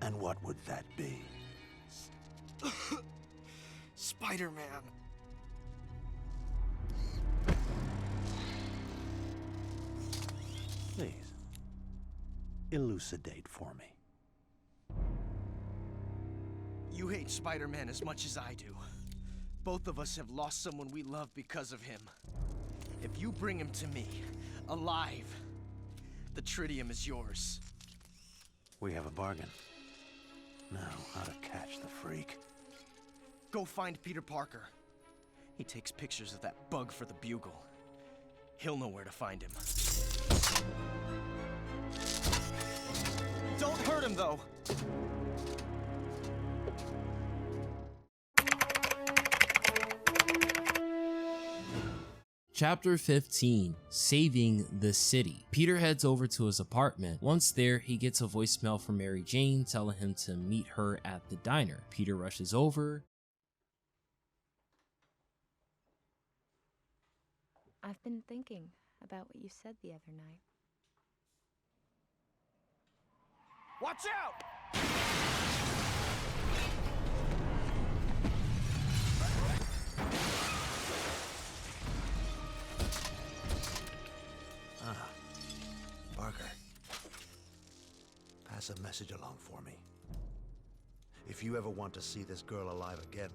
And what would that be? Spider Man. Please, elucidate for me. You hate Spider Man as much as I do. Both of us have lost someone we love because of him. If you bring him to me, alive, the tritium is yours. We have a bargain. Now, how to catch the freak. Go find Peter Parker. He takes pictures of that bug for the Bugle. He'll know where to find him. Don't hurt him, though! Chapter 15, Saving the City. Peter heads over to his apartment. Once there, he gets a voicemail from Mary Jane telling him to meet her at the diner. Peter rushes over. I've been thinking about what you said the other night. Watch out! Ah, Parker. Pass a message along for me. If you ever want to see this girl alive again,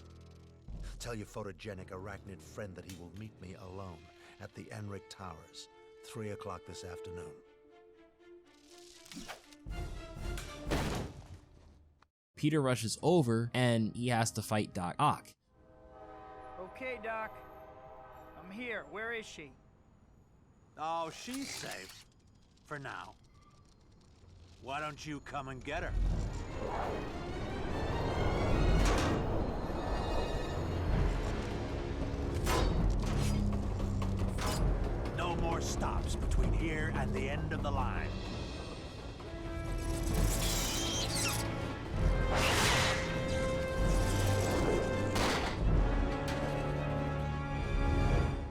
tell your photogenic arachnid friend that he will meet me alone at the Enric Towers, 3 o'clock this afternoon. Peter rushes over and he has to fight Doc Ock. Okay, Doc. I'm here. Where is she? Oh, she's safe. For now. Why don't you come and get her? No more stops between here and the end of the line.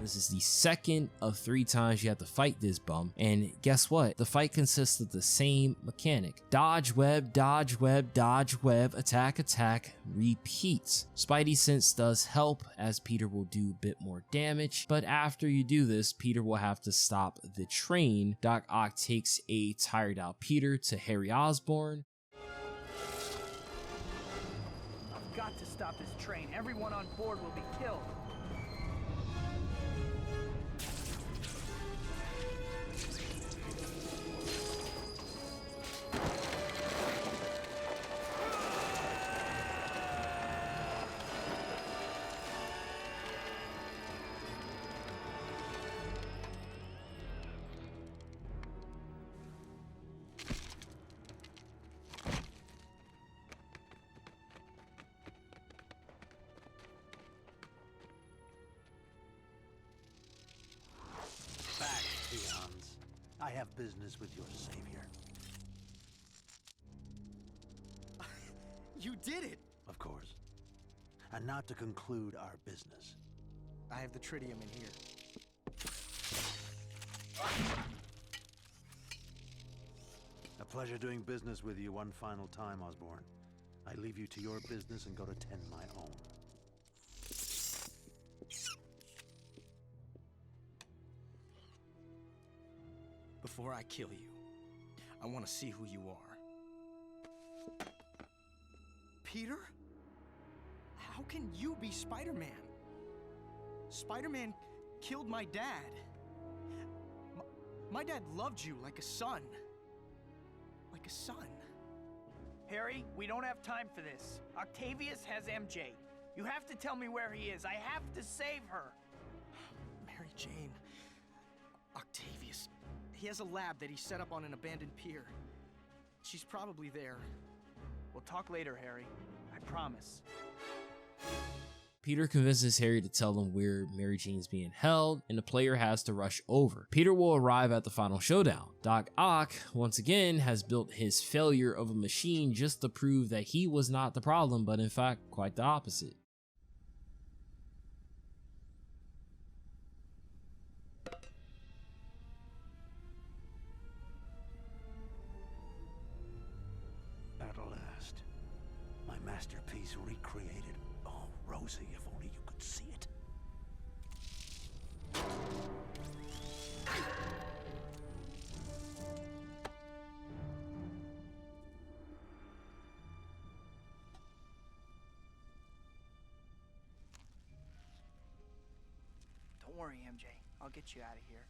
This is the second of 3 times you have to fight this bum, and guess what? The fight consists of the same mechanic. Dodge web, dodge web, dodge web, attack, attack, repeat. Spidey sense does help as Peter will do a bit more damage, but after you do this, Peter will have to stop the train. Doc Ock takes a tired out Peter to Harry Osborn. I've got to stop this train. Everyone on board will be killed. I have business with your savior. You did it! Of course. And now to conclude our business. I have the tritium in here. A pleasure doing business with you one final time, Osborn. I leave you to your business and go to tend my own. Before I kill you, I want to see who you are. Peter? How can you be Spider-Man? Spider-Man killed my dad. My dad loved you like a son. Like a son. Harry, we don't have time for this. Octavius has MJ. You have to tell me where he is. I have to save her. Mary Jane. Octavius. He has a lab that he set up on an abandoned pier. She's probably there. We'll talk later, Harry. I promise. Peter convinces Harry to tell him where Mary Jane's being held, and the player has to rush over. Peter will arrive at the final showdown. Doc Ock, once again, has built his failure of a machine just to prove that he was not the problem, but in fact, quite the opposite. At last, my masterpiece recreated. Oh, Rosie, if only you could see it. Don't worry, MJ. I'll get you out of here.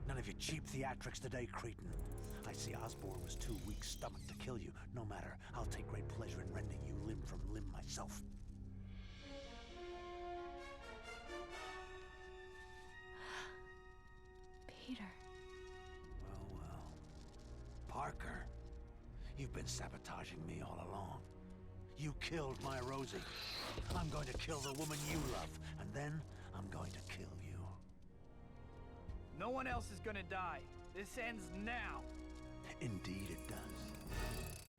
None of your cheap theatrics today, cretin. I see Osborn was too weak-stomached to kill you. No matter, I'll take great pleasure in rending you limb from limb myself. Peter. Well. Parker, you've been sabotaging me all along. You killed my Rosie. I'm going to kill the woman you love, and then I'm going to kill you. No one else is gonna die. This ends now. Indeed it does.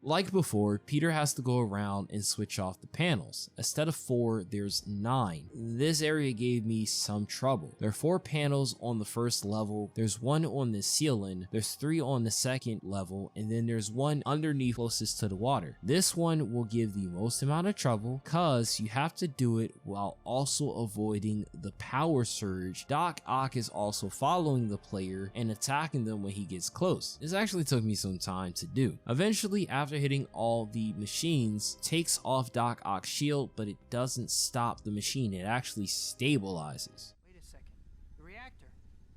Like before, Peter has to go around and switch off the panels. Instead of 4, there's 9. This area gave me some trouble. There are 4 panels on the first level, there's 1 on the ceiling, there's 3 on the second level, and then there's 1 underneath closest to the water. This one will give the most amount of trouble cause you have to do it while also avoiding the power surge. Doc Ock is also following the player and attacking them when he gets close. This actually took me some time to do. Eventually, after hitting all the machines, takes off Doc Ock's shield, but it doesn't stop the machine, it actually stabilizes. Wait a second. The reactor.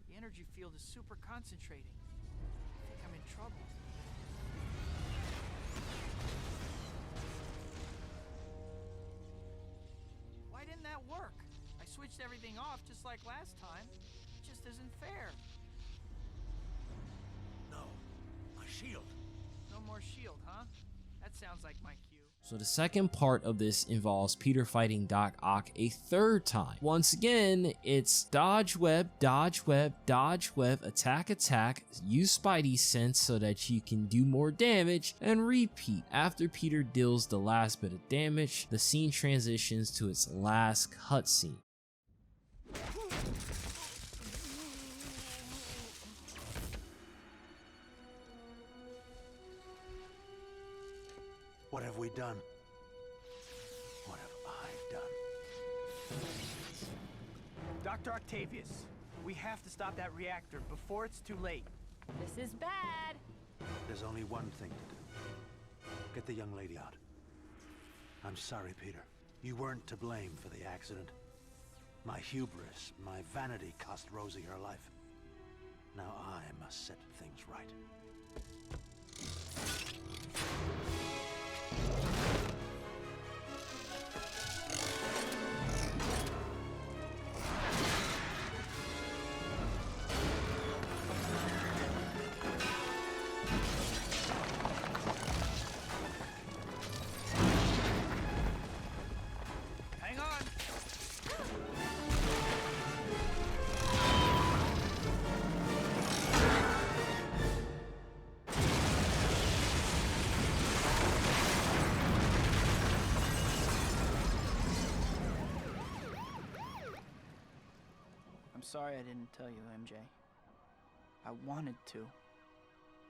The energy field is super concentrating. I think I'm in trouble. Why didn't that work? I switched everything off just like last time. It just isn't fair. No. A shield. No more shield, huh? That sounds like my cue. So the second part of this involves Peter fighting Doc Ock a third time. Once again, it's dodge web, dodge web, dodge web, attack, attack, use Spidey sense so that you can do more damage, and repeat. After Peter deals the last bit of damage, the scene transitions to its last cutscene. What have we done? What have I done? Dr. Octavius, we have to stop that reactor before it's too late. This is bad. There's only one thing to do. Get the young lady out. I'm sorry, Peter. You weren't to blame for the accident. My hubris, my vanity cost Rosie her life. Now I must set things right. Hang on. I'm sorry I didn't tell you, MJ. I wanted to.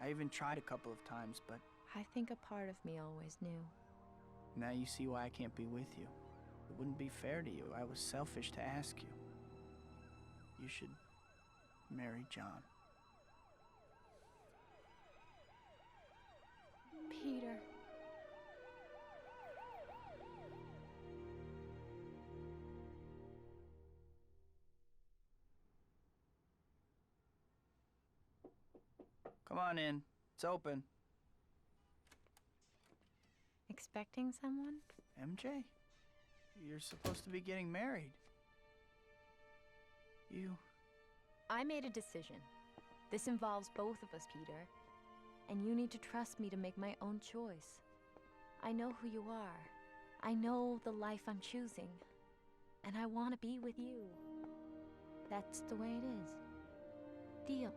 I even tried a couple of times, but I think a part of me always knew. now you see why I can't be with you. It wouldn't be fair to you. I was selfish to ask you. You should Mary John. Peter. Come on in. It's open. Expecting someone? MJ? You're supposed to be getting married. I made a decision. This involves both of us, Peter. And you need to trust me to make my own choice. I know who you are. I know the life I'm choosing. And I want to be with you. That's the way it is. Deal.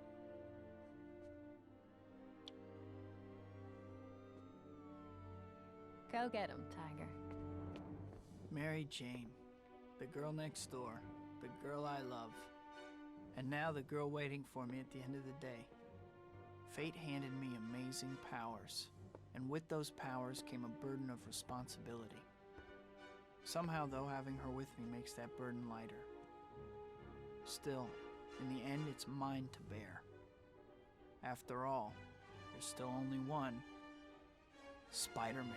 Go get him, Tiger. Mary Jane. The girl next door. The girl I love. And now the girl waiting for me at the end of the day. Fate handed me amazing powers. And with those powers came a burden of responsibility. Somehow, though, having her with me makes that burden lighter. Still, in the end, it's mine to bear. After all, there's still only one Spider Man.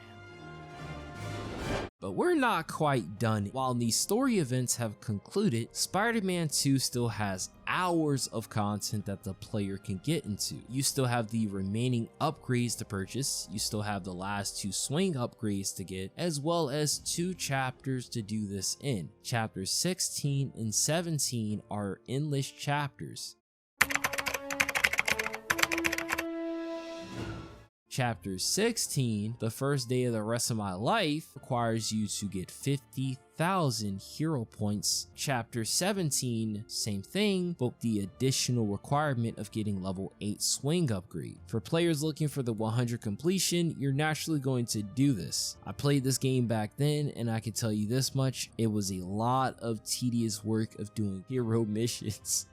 But we're not quite done. While these story events have concluded, Spider Man 2 still has hours of content that the player can get into. You still have the remaining upgrades to purchase, you still have the last 2 swing upgrades to get, as well as 2 chapters to do this in. Chapters 16 and 17 are endless chapters. Chapter 16, the first day of the rest of my life, requires you to get 50,000 hero points. Chapter 17, same thing, but the additional requirement of getting level 8 swing upgrade. For players looking for the 100 completion, you're naturally going to do this. I played this game back then, and I can tell you this much, it was a lot of tedious work of doing hero missions.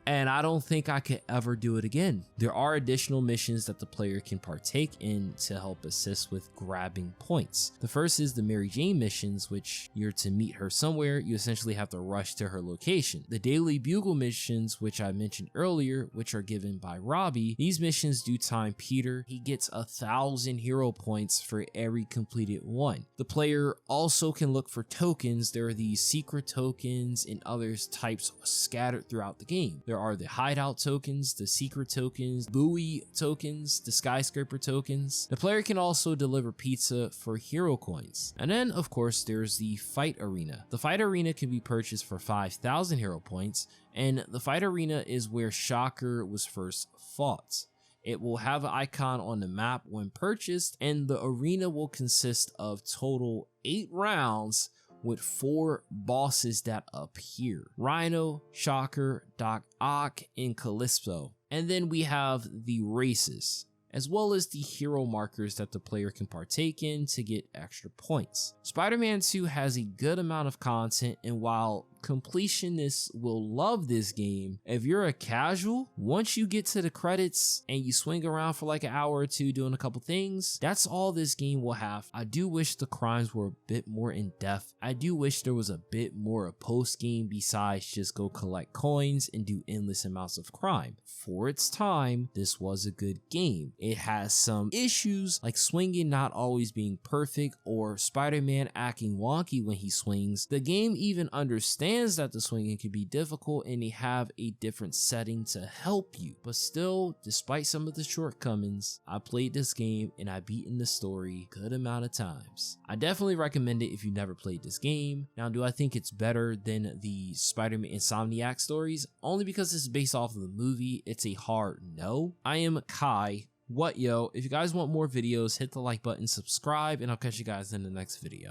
And I don't think I could ever do it again. There are additional missions that the player can partake in to help assist with grabbing points. The first is the Mary Jane missions, which you're to meet her somewhere. You essentially have to rush to her location. The Daily Bugle missions, which I mentioned earlier, which are given by Robbie. These missions do time Peter. He gets 1,000 hero points for every completed one. The player also can look for tokens. There are these secret tokens and other types scattered throughout the game. There are the hideout tokens, the secret tokens, buoy tokens, the skyscraper tokens. The player can also deliver pizza for hero coins. And then, of course, there's the fight arena. The fight arena can be purchased for 5,000 hero points, and the fight arena is where Shocker was first fought. It will have an icon on the map when purchased, and the arena will consist of total 8 rounds with 4 bosses that appear: Rhino, Shocker, Doc Ock, and Calypso. And then we have the races, as well as the hero markers that the player can partake in to get extra points. Spider-Man 2 has a good amount of content, and while completionists will love this game, if you're a casual, once you get to the credits and you swing around for like an hour or two doing a couple things, that's all this game will have. I do wish the crimes were a bit more in depth. I do wish there was a bit more a post game besides just go collect coins and do endless amounts of crime. For its time, this was a good game. It has some issues like swinging not always being perfect or Spider-Man acting wonky when he swings. The game even understands that the swinging can be difficult and they have a different setting to help you. But still, despite some of the shortcomings, I played this game and I beaten the story a good amount of times. I definitely recommend it if you never played this game. Now, do I think it's better than the Spider-Man Insomniac stories? Only because it's based off of the movie, it's a hard no. I am Kai. What yo? If you guys want more videos, hit the like button, subscribe, and I'll catch you guys in the next video.